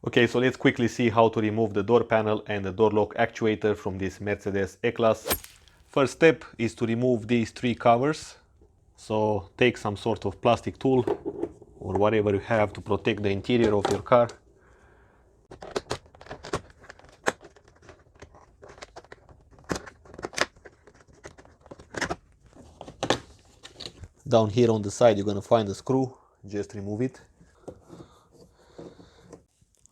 Okay, so let's quickly see how to remove the door panel and the door lock actuator from this Mercedes E-Class. First step is to remove these three covers. So take some sort of plastic tool or whatever you have to protect the interior of your car. Down here on the side you're gonna find a screw, just remove it.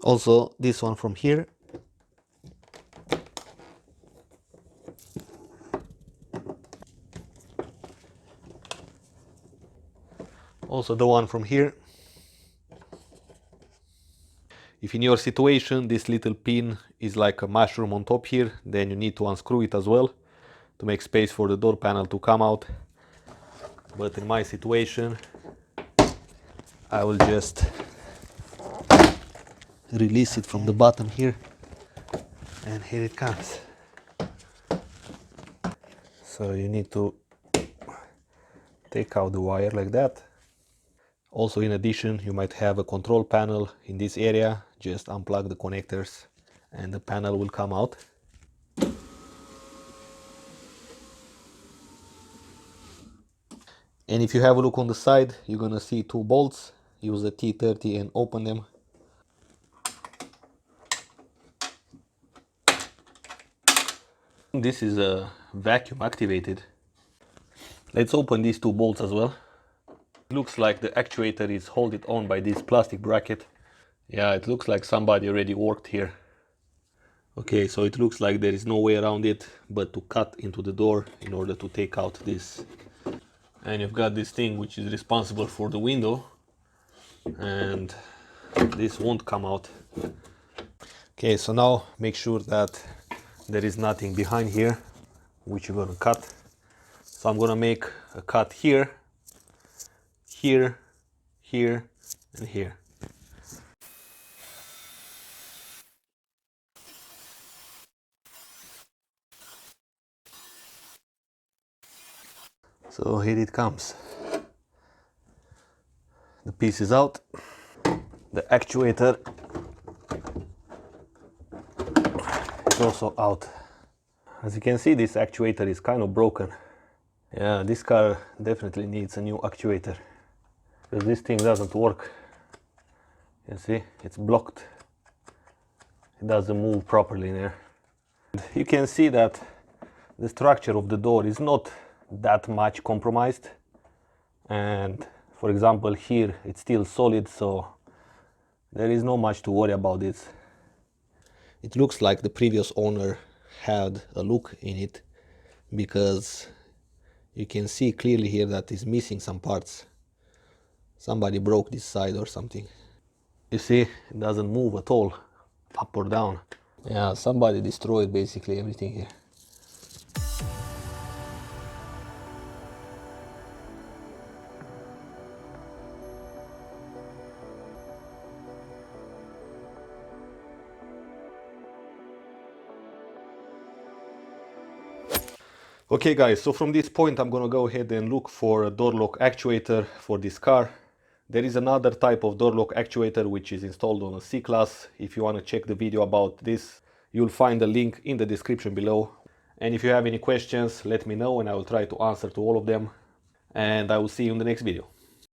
Also this one from here. Also the one from here. If in your situation this little pin is like a mushroom on top here, then you need to unscrew it as well to make space for the door panel to come out. But in my situation, I will just release it from the bottom here, and here it comes. So you need to take out the wire like that. Also, in addition, you might have a control panel in this area. Just unplug the connectors and the panel will come out. And if you have a look on the side, you're gonna see two bolts. Use the T30 and open them. This is a vacuum activated. Let's open these two bolts as well. It looks like the actuator is held on by this plastic bracket. Yeah, it looks like somebody already worked here. Okay, so it looks like there is no way around it but to cut into the door in order to take out this. And you've got this thing which is responsible for the window, and this won't come out. Okay, so now make sure that there is nothing behind here which you're gonna cut. So I'm gonna make a cut here, here, here, and here. So here it comes. The piece is out. The actuator is also out. As you can see, this actuator is kind of broken. Yeah, this car definitely needs a new actuator, because this thing doesn't work. You see, it's blocked. It doesn't move properly in there. You can see that the structure of the door is not that much compromised, and for example here it's still solid, so there is not much to worry about this. It looks like the previous owner had a look in it, because you can see clearly here that it's missing some parts. Somebody broke this side or something. You see, it doesn't move at all, up or down. Yeah, somebody destroyed basically everything here. Okay guys, so from this point I'm gonna go ahead and look for a door lock actuator for this car. There is another type of door lock actuator which is installed on a C-Class. If you want to check the video about this, you'll find the link in the description below. And if you have any questions, let me know and I will try to answer to all of them. And I will see you in the next video.